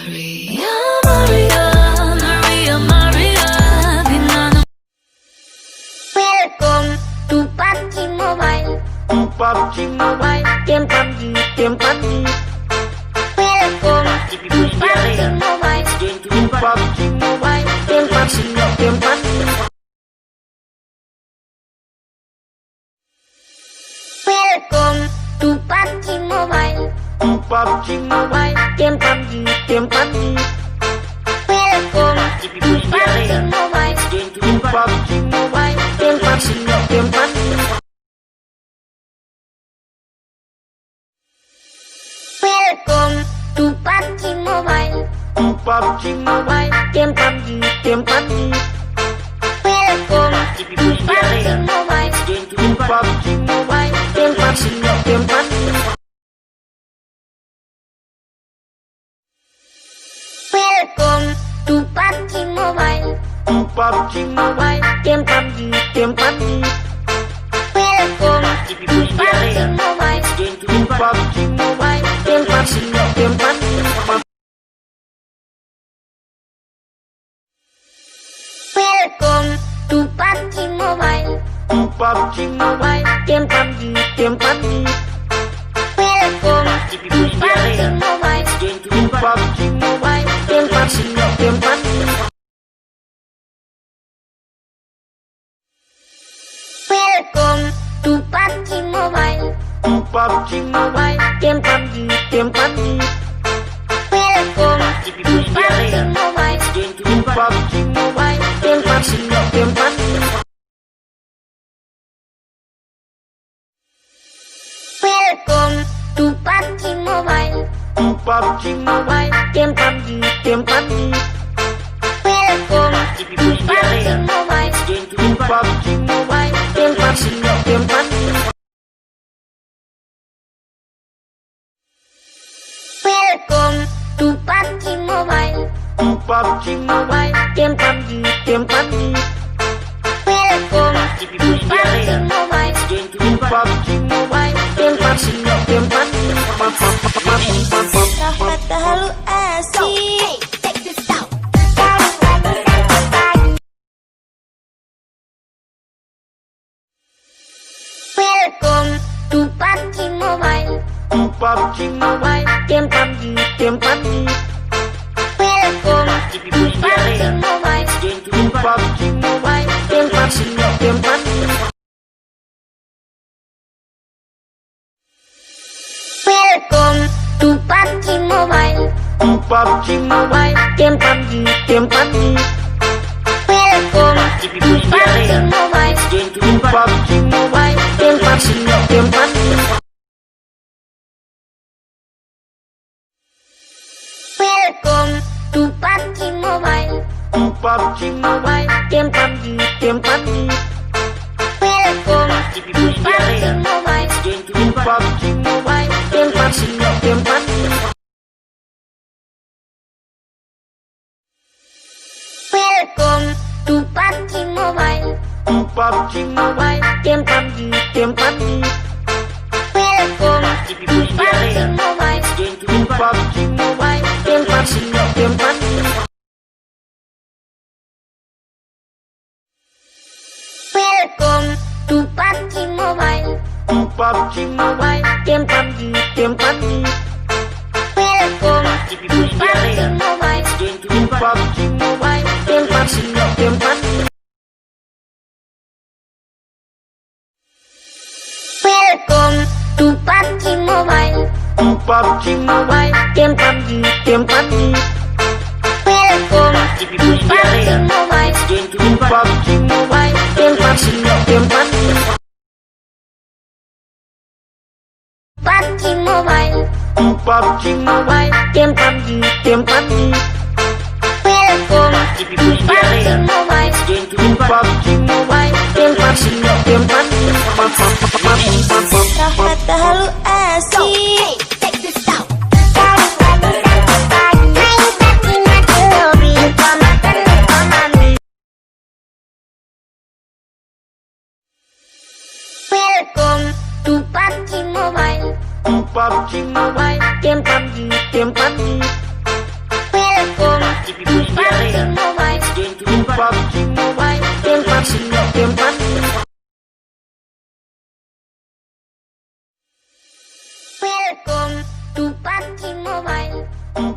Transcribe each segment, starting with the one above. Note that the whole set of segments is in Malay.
Maria, Maria, Maria, Maria, di mana? Welcome to PUBG Mobile. PUBG Mobile, Game PUBG, game PUBG, welcome to PUBG Mobile. PUBG Mobile, Game PUBG, game PUBG, welcome to PUBG Mobile. PUBG Mobile, Game PUBG, game PUBG, welcome to PUBG Mobile. PUBG Mobile, Game PUBG, game PUBG, welcome to PUBG Mobile. PUBG Mobile, Game PUBG, game PUBG, welcome to PUBG Mobile. PUBG Mobile, Game PUBG, game PUBG, welcome to PUBG Mobile. PUBG Mobile, Game PUBG, game PUBG, welcome to PUBG Mobile. PUBG Mobile, Game PUBG, game PUBG, welcome to PUBG Mobile. PUBG Mobile, Game PUBG, game PUBG, welcome to PUBG Mobile. PUBG Mobile, Game PUBG, game PUBG, welcome to PUBG Mobile. PUBG Mobile, Game PUBG, game PUBG, welcome to PUBG Mobile. PUBG Mobile, Game PUBG, game PUBG, welcome to PUBG Mobile. PUBG Mobile, Game PUBG, game PUBG, welcome to PUBG Mobile. PUBG Mobile, Game PUBG, game PUBG, welcome to PUBG Mobile. PUBG Mobile, Game PUBG, game PUBG, welcome to PUBG Mobile. PUBG Mobile, Game PUBG, game PUBG, Kata halu asik. welcome to PUBG Mobile. PUBG Mobile, Game PUBG, game PUBG, welcome to PUBG Mobile. PUBG Mobile, Game PUBG, game PUBG, welcome to PUBG Mobile. PUBG Mobile, Game PUBG, game PUBG, welcome to PUBG Mobile. PUBG Mobile, Game PUBG, game PUBG, welcome to PUBG Mobile. PUBG Mobile, Game PUBG, game PUBG, welcome to PUBG Mobile. PUBG Mobile, Game PUBG, game PUBG, welcome to PUBG Mobile. PUBG Mobile, Game PUBG, game PUBG, welcome to PUBG Mobile. PUBG Mobile, Game PUBG, game PUBG, welcome to PUBG Mobile. PUBG Mobile, Game PUBG, game PUBG, welcome to PUBG Mobile. PUBG Mobile, Game PUBG, game PUBG, welcome to PUBG Mobile. PUBG Mobile, Game PUBG, game PUBG, welcome to PUBG Mobile. PUBG Mobile, Game PUBG, game PUBG, PUBG Mobile. PUBG Mobile, Game PUBG, game PUBG, welcome to PUBG Mobile. PUBG Mobile, Game PUBG, game PUBG, Kata halu asik. welcome to PUBG Mobile. PUBG Mobile, Game PUBG, game PUBG,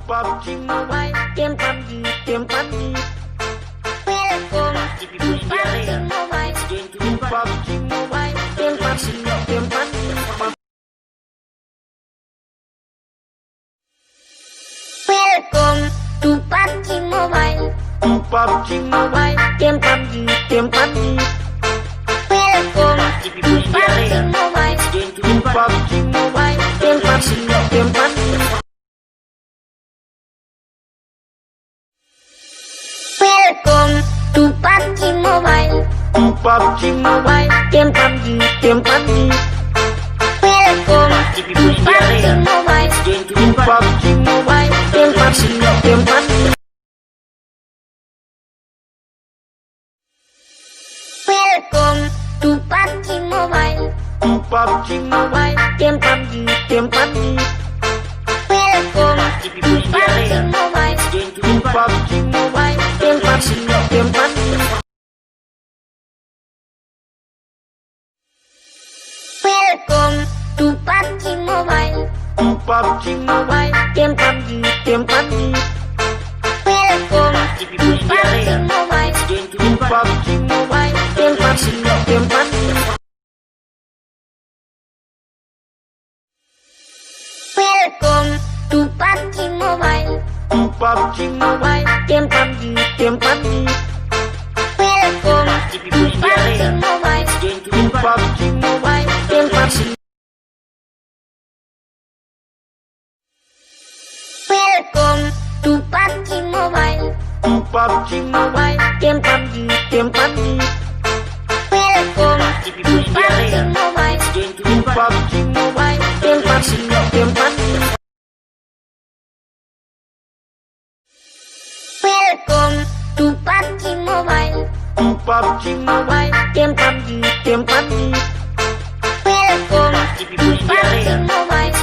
PUBG Mobile, game PUBG, game PUBG, welcome to PUBG Mobile, PUBG Mobile, game PUBG, game PUBG, welcome to PUBG Mobile, PUBG Mobile, game PUBG, game PUBG, welcome to PUBG Mobile, PUBG Mobile, game PUBG, game PUBG, welcome to PUBG Mobile, PUBG Mobile, game PUBG, game PUBG, welcome to PUBG Mobile, PUBG Mobile, game PUBG, game PUBG, welcome to PUBG Mobile, PUBG Mobile, game PUBG, game PUBG, welcome to PUBG Mobile, PUBG Mobile, game PUBG, game PUBG, welcome to PUBG Mobile, PUBG Mobile, game PUBG, game PUBG, welcome to PUBG Mobile, PUBG Mobile, game PUBG, game PUBG, welcome to PUBG Mobile, PUBG Mobile, game PUBG, game PUBG, welcome to PUBG Mobile, PUBG Mobile, game PUBG, welcome to PUBG Mobile, PUBG Mobile, game PUBG, game PUBG, welcome to PUBG Mobile, PUBG Mobile, game PUBG, game PUBG, welcome to PUBG Mobile, PUBG Mobile, game PUBG, game PUBG, welcome to PUBG Mobile,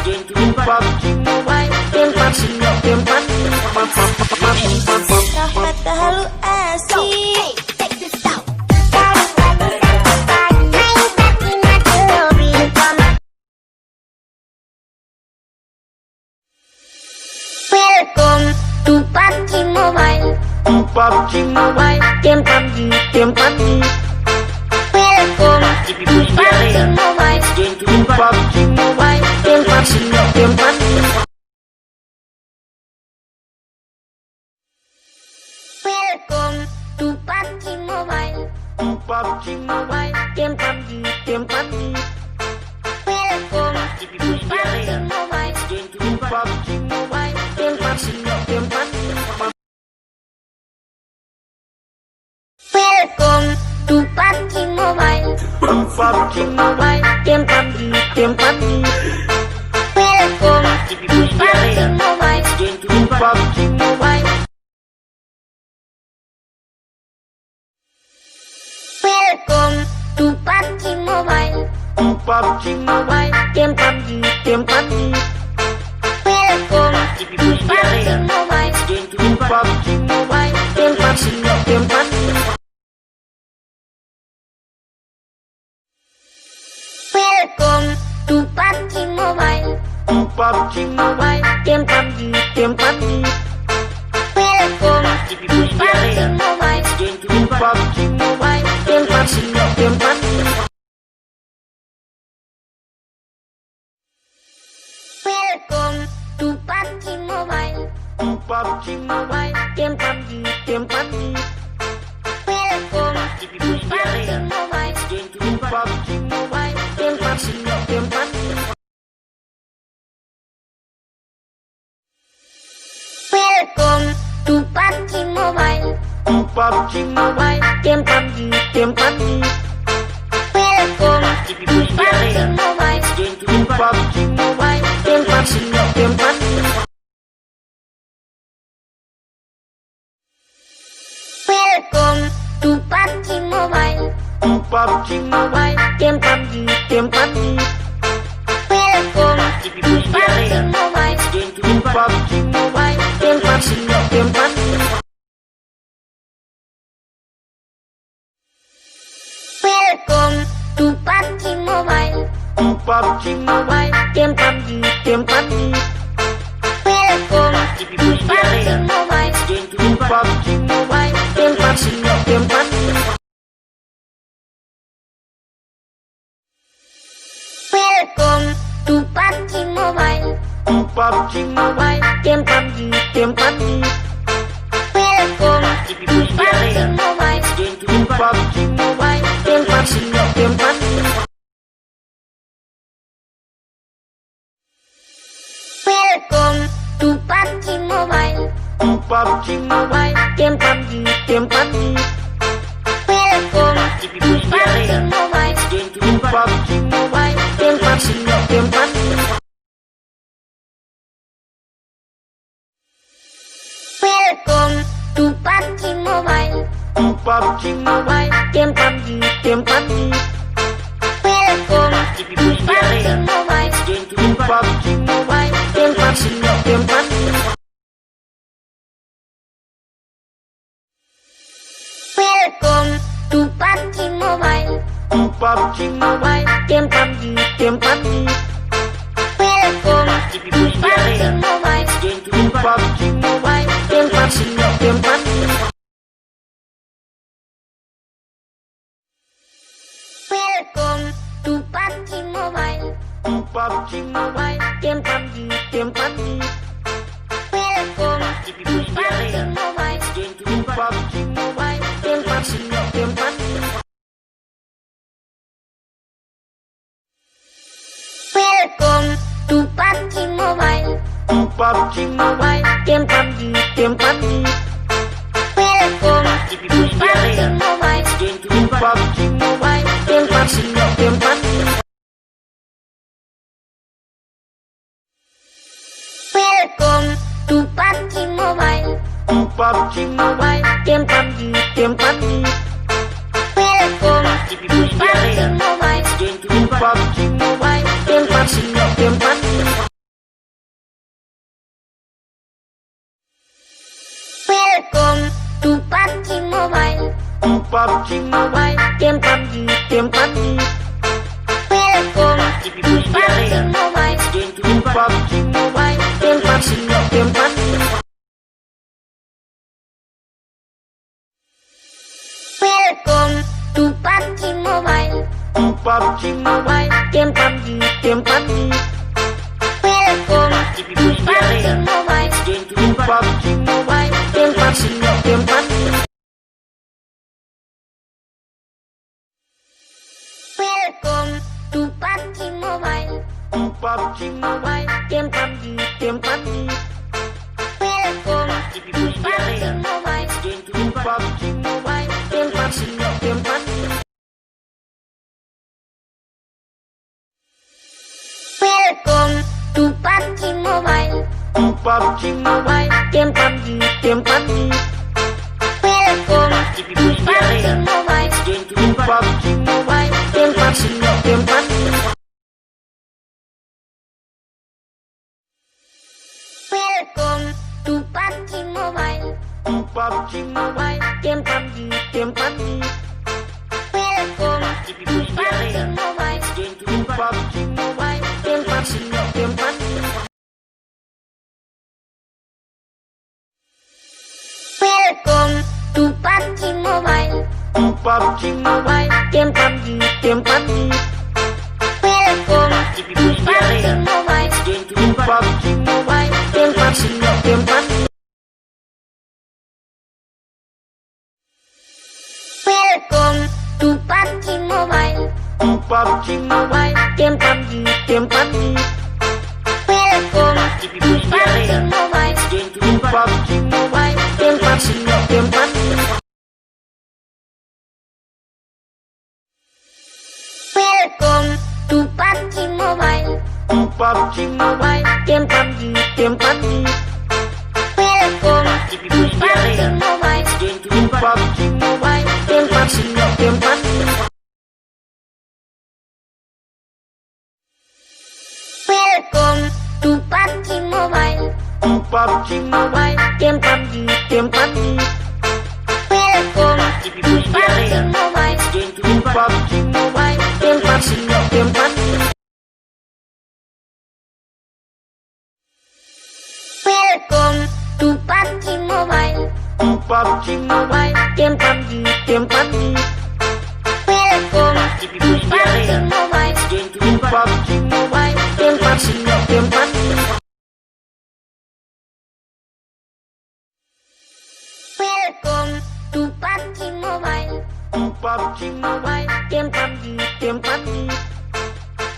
PUBG Mobile, game PUBG, game PUBG, Kata halu asik. welcome to PUBG Mobile, PUBG Mobile, game PUBG, game PUBG, welcome to PUBG Mobile, PUBG Mobile, game PUBG, game PUBG, welcome to PUBG Mobile, PUBG Mobile, game PUBG, game PUBG, welcome to PUBG Mobile, PUBG Mobile, game PUBG, game PUBG, welcome to PUBG Mobile, PUBG Mobile, game PUBG, game PUBG, welcome to PUBG Mobile, PUBG Mobile, welcome to PUBG Mobile, PUBG Mobile, game PUBG, game PUBG, welcome to PUBG Mobile, PUBG Mobile, game PUBG, game PUBG, welcome to PUBG Mobile, PUBG Mobile, game PUBG, game PUBG, welcome to PUBG Mobile, PUBG Mobile, game PUBG, game PUBG, welcome to PUBG Mobile, PUBG Mobile, game PUBG, game PUBG, welcome to PUBG Mobile, PUBG Mobile, game PUBG, game PUBG, welcome to PUBG Mobile, PUBG Mobile, game PUBG, game PUBG, welcome to PUBG Mobile, PUBG Mobile, game PUBG, game PUBG, welcome to PUBG Mobile, PUBG Mobile, game PUBG, game PUBG, welcome to PUBG Mobile, PUBG Mobile, game PUBG, game PUBG, welcome to PUBG Mobile, PUBG Mobile, game PUBG, game PUBG, welcome to game PUBG. Welcome Ibu-ibu to diare ya. PUBG Mobile. Game PUBG Mobile. Game PUBG. Game PUBG. Welcome to PUBG Mobile. PUBG Mobile. Game PUBG. Game PUBG. Welcome Ibu-ibu to diare ya. PUBG Mobile. Game PUBG Mobile. Game PUBG. Game PUBG. Welcome to PUBG Mobile. PUBG Mobile. Game PUBG. Game PUBG. Welcome Ibu-ibu to diare ya. PUBG Mobile. PUBG Mobile. Game PUBG. Game PUBG. Welcome to PUBG Mobile. PUBG Mobile. Game PUBG. Game PUBG. Welcome Ibu-ibu to diare ya. PUBG Mobile. PUBG Mobile. Game PUBG. Game PUBG. Welcome to PUBG Mobile. PUBG Mobile. Game PUBG. Game PUBG. Welcome Ibu-ibu to diare ya. PUBG Mobile. PUBG Mobile. Game PUBG. Game PUBG. Welcome to PUBG Mobile. PUBG Mobile. Game PUBG. Game PUBG. Welcome Ibu-ibu to diare ya. PUBG Mobile. PUBG Mobile. Game PUBG. Game PUBG. Welcome to PUBG Mobile. PUBG Mobile. Game PUBG. Game PUBG. Welcome Ibu-ibu to diare ya. PUBG Mobile. PUBG Mobile. Game PUBG. Game PUBG. Welcome to PUBG Mobile. PUBG Mobile. Game PUBG. Game PUBG. Welcome Ibu-ibu to diare ya. PUBG Mobile. PUBG Mobile. Game PUBG. Game PUBG. Welcome to PUBG Mobile. PUBG Mobile. Game PUBG. Game PUBG. Welcome Ibu-ibu to diare ya. PUBG Mobile. PUBG Mobile. Game PUBG. Game PUBG. Welcome to PUBG Mobile. PUBG Mobile. Game PUBG. Game PUBG. Welcome Ibu-ibu to diare ya. PUBG Mobile. PUBG Mobile. Game PUBG. Game PUBG. Welcome to PUBG Mobile. PUBG Mobile. Game PUBG. Game PUBG. Welcome Ibu-ibu to diare ya. PUBG Mobile. PUBG Mobile. Game PUBG. Game PUBG. Welcome to PUBG Mobile. PUBG Mobile. Game PUBG. Game PUBG. Welcome Ibu-ibu to diare ya. PUBG Mobile. PUBG Mobile. Game PUBG. Game PUBG. Welcome to PUBG Mobile. PUBG Mobile. Game PUBG. Game PUBG. Welcome Ibu-ibu to diare ya. PUBG Mobile. PUBG Mobile. Game PUBG. Game PUBG. Welcome to PUBG Mobile. PUBG Mobile. Game PUBG. Game PUBG. Welcome Ibu-ibu to diare ya. PUBG Mobile. PUBG Mobile. Game PUBG. Game PUBG. Welcome to PUBG Mobile. PUBG Mobile. Game PUBG. Game PUBG. Welcome Ibu-ibu to diare ya. PUBG Mobile. PUBG Mobile. Game PUBG. Game PUBG. Welcome to PUBG Mobile. PUBG Mobile. Game PUBG. Game PUBG. Welcome Ibu-ibu to diare ya. PUBG Mobile. PUBG Mobile. Game PUBG. Game PUBG. Welcome to PUBG Mobile. PUBG Mobile. Game PUBG. Game PUBG. Welcome Ibu-ibu to diare ya. PUBG Mobile. PUBG Mobile. Game PUBG. Game PUBG. Welcome to PUBG Mobile. PUBG Mobile, Game PUBG, game PUBG,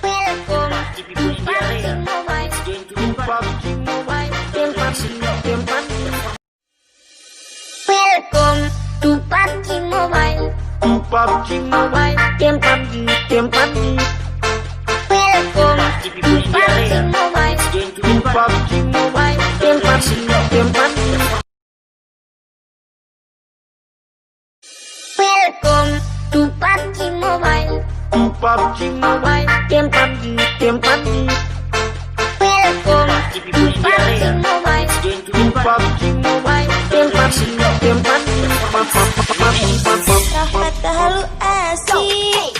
welcome to PUBG Mobile. PUBG Mobile, Game PUBG, game PUBG, welcome to PUBG Mobile. PUBG Mobile, Game PUBG, game PUBG, welcome to PUBG Mobile. PUBG Mobile, Game PUBG, game PUBG, welcome to PUBG Mobile. PUBG Mobile, Game PUBG, game PUBG, welcome to PUBG Mobile. PUBG Mobile, Game PUBG, game PUBG, Rahmat Tahalu asik.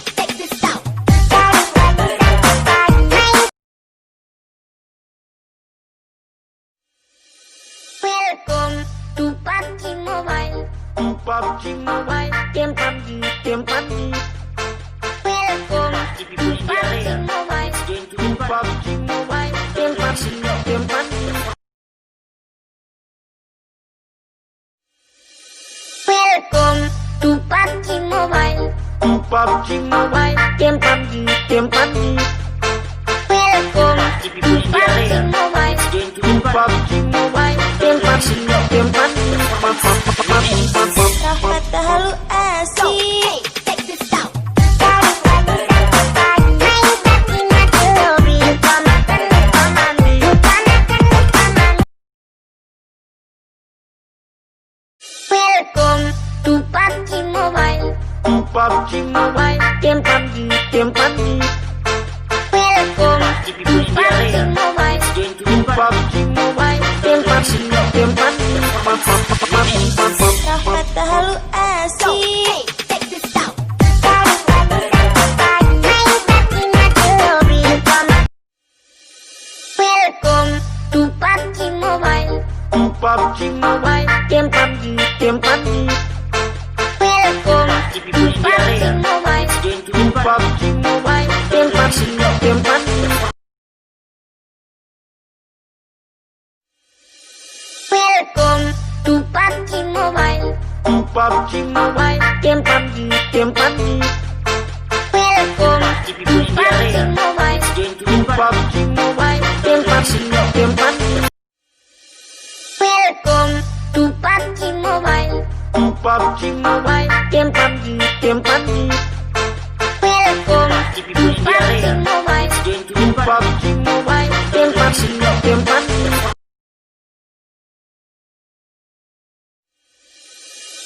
welcome to PUBG Mobile. PUBG Mobile, Game PUBG, game PUBG, welcome to PUBG Mobile. PUBG Mobile, Game PUBG, game PUBG, welcome to PUBG Mobile. PUBG Mobile, Game PUBG, game PUBG, welcome to PUBG Mobile. PUBG Mobile, Game PUBG, game PUBG, Rahmat Tahalu asik. welcome to PUBG Mobile. PUBG Mobile, Game PUBG, game PUBG, welcome to PUBG Mobile. PUBG Mobile, Game PUBG, game PUBG, Rahmat Tahalu asik. welcome to PUBG Mobile. PUBG Mobile, Game PUBG, game PUBG, welcome to PUBG Mobile. PUBG Mobile, Game PUBG, game PUBG, welcome to PUBG Mobile. PUBG Mobile, Game PUBG, game PUBG, welcome to PUBG Mobile. PUBG Mobile, Game PUBG, game PUBG, welcome to PUBG Mobile. PUBG Mobile, Game PUBG, game PUBG,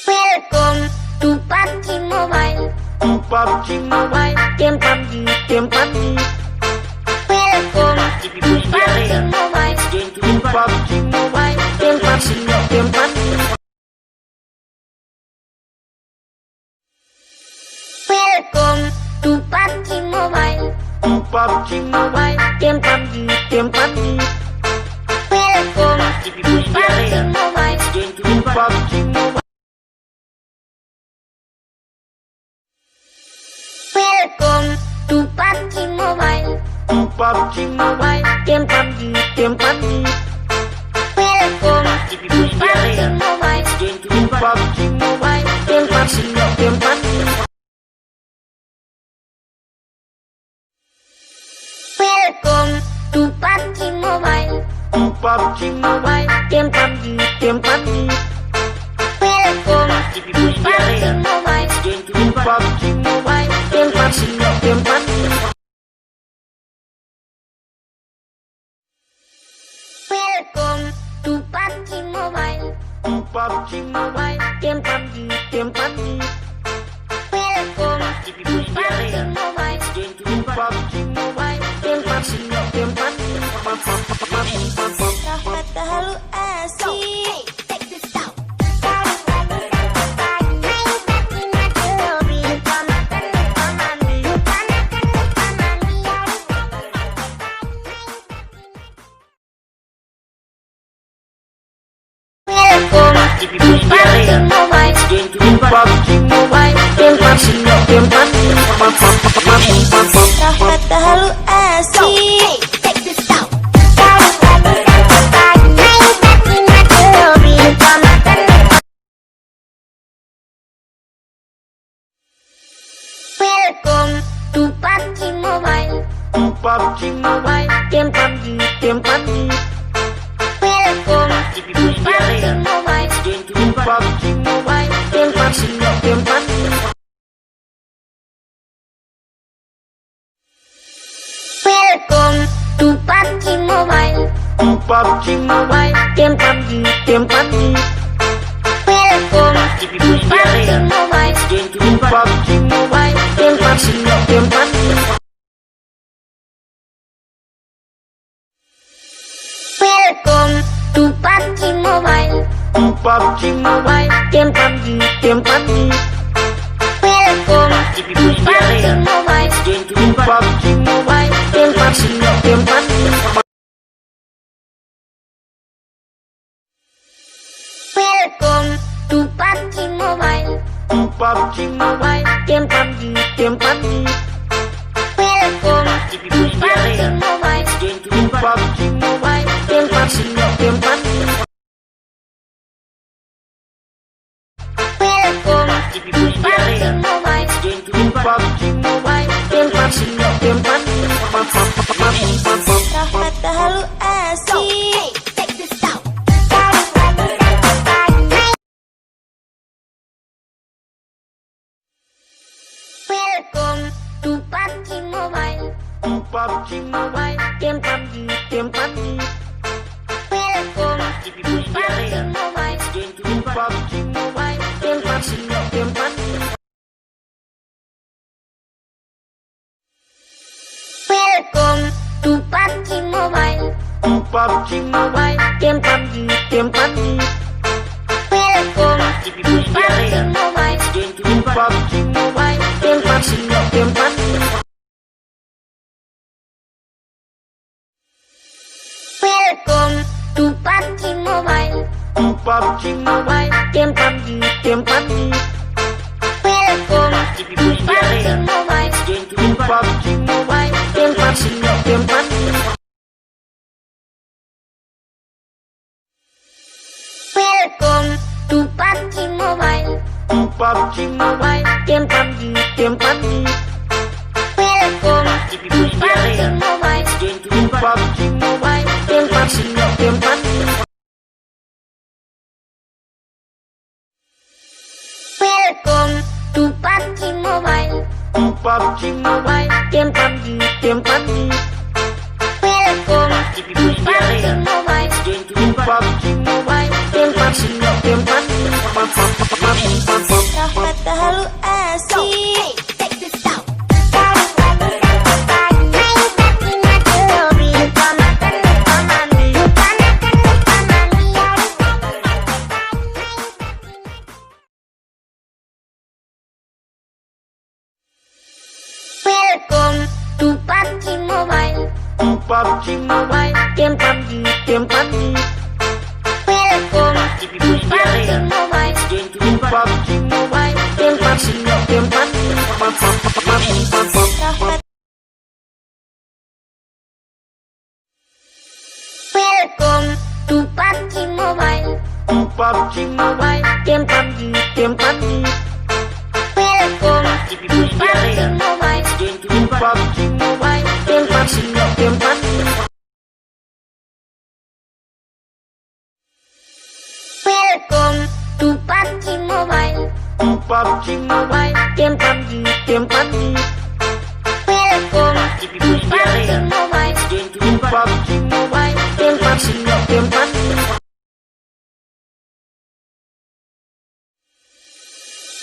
welcome to PUBG Mobile. PUBG Mobile, Game PUBG, game PUBG, welcome to PUBG Mobile. PUBG Mobile, Game PUBG, game PUBG, welcome to PUBG Mobile. PUBG Mobile, Game PUBG, game PUBG, welcome to PUBG Mobile. PUBG Mobile, Game PUBG, game PUBG, welcome to PUBG Mobile. PUBG Mobile, welcome to PUBG Mobile. PUBG Mobile, Game PUBG, game PUBG, welcome to PUBG Mobile. PUBG Mobile, Game PUBG, game PUBG, welcome to PUBG Mobile. PUBG Mobile, Game PUBG, game PUBG, welcome to PUBG Mobile. PUBG Mobile, Game PUBG, game PUBG, welcome to PUBG Mobile. PUBG Mobile, Game PUBG, game PUBG, welcome to PUBG Mobile. PUBG Mobile, Game PUBG, game PUBG, Rahmat Tahalu asik. welcome to PUBG Mobile. PUBG Mobile, Game PUBG, game PUBG, Rahmat Tahalu asik. PUBG Mobile, game PUBG, game PUBG. Welcome If you push the area, Mobile. game to PUBG Mobile, game PUBG, game PUBG. Welcome to PUBG Mobile. PUBG Mobile, game PUBG, game PUBG. Welcome If you push the area, Mobile. game to PUBG Mobile, game PUBG, game PUBG. Welcome to PUBG Mobile. PUBG Mobile, game PUBG, game PUBG. Welcome If you push the area, Mobile. game to PUBG Mobile, game PUBG, game PUBG. Welcome to PUBG Mobile. PUBG Mobile, game PUBG, game PUBG. Welcome If you push the area, Mobile. game to PUBG Mobile, game PUBG, game PUBG. Welcome If you push the area, Mobile. game to PUBG Mobile, game PUBG, game PUBG. Rahmat Halu asik. Check this out. Welcome to PUBG Mobile. PUBG Mobile, game PUBG, game PUBG. Welcome If you push the area, Mobile. game to PUBG Mobile, game PUBG, game PUBG. Welcome to PUBG Mobile. PUBG Mobile, game PUBG, game PUBG. Welcome If you push the area, Mobile. game to PUBG Mobile, game PUBG, game PUBG. Welcome to PUBG Mobile. PUBG Mobile, game PUBG, game PUBG. Welcome If you push the area, Mobile. game to PUBG Mobile, game PUBG, game PUBG. Welcome to PUBG Mobile. PUBG Mobile, game PUBG, game PUBG. Welcome If you push the area, Mobile. game to PUBG Mobile, game PUBG, game PUBG. Welcome to PUBG Mobile. PUBG Mobile, game PUBG, game PUBG. Welcome If you push the area, Mobile. game to PUBG Mobile, game PUBG, game PUBG. Rahmat Halu asik. Check this out. Welcome to PUBG Mobile. PUBG Mobile, game PUBG, game PUBG. Welcome If you push the area, Mobile. game to PUBG Mobile, game PUBG, game PUBG. Rahmat Welcome to PUBG Mobile. PUBG Mobile, game PUBG, game PUBG. Welcome If you push the area, Mobile. game to PUBG Mobile, game PUBG, game PUBG. Welcome to PUBG Mobile. PUBG Mobile, game PUBG, game PUBG. Welcome If you push the area, Mobile. game to PUBG Mobile, game PUBG, game PUBG.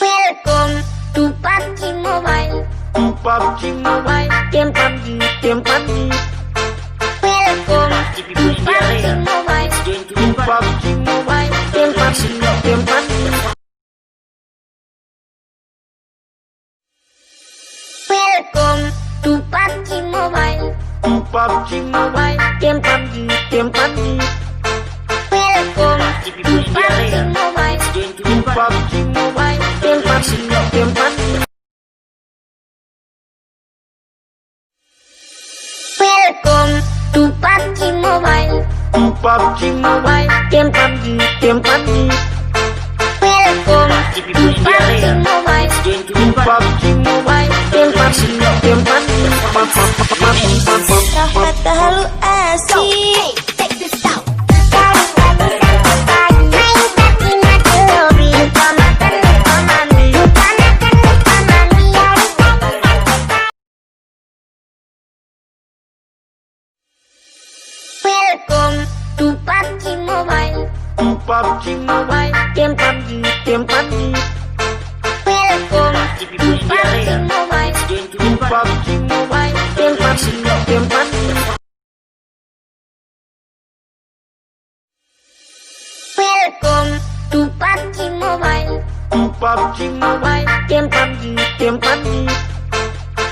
Welcome to PUBG Mobile. PUBG Mobile, game PUBG, game PUBG. Welcome If you push the area, Mobile. game to PUBG Mobile, game PUBG, game PUBG. Welcome to PUBG Mobile. PUBG Mobile, game PUBG, game PUBG. Welcome If you push the area, Mobile. game to PUBG Mobile, game PUBG, game PUBG. Welcome to PUBG Mobile. PUBG Mobile, game PUBG, game PUBG. Welcome If you push the area, Mobile. game to PUBG Mobile, game PUBG, game PUBG. Kata halu asik. Welcome to PUBG Mobile. PUBG Mobile, Game PUBG. game PUBG, Welcome to PUBG Mobile. PUBG Mobile, Game PUBG. game PUBG. Welcome to PUBG Mobile. PUBG Mobile, Game PUBG. game PUBG,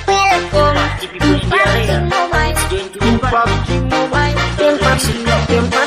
Welcome to PUBG Mobile. PUBG Mobile, Game PUBG. game PUBG.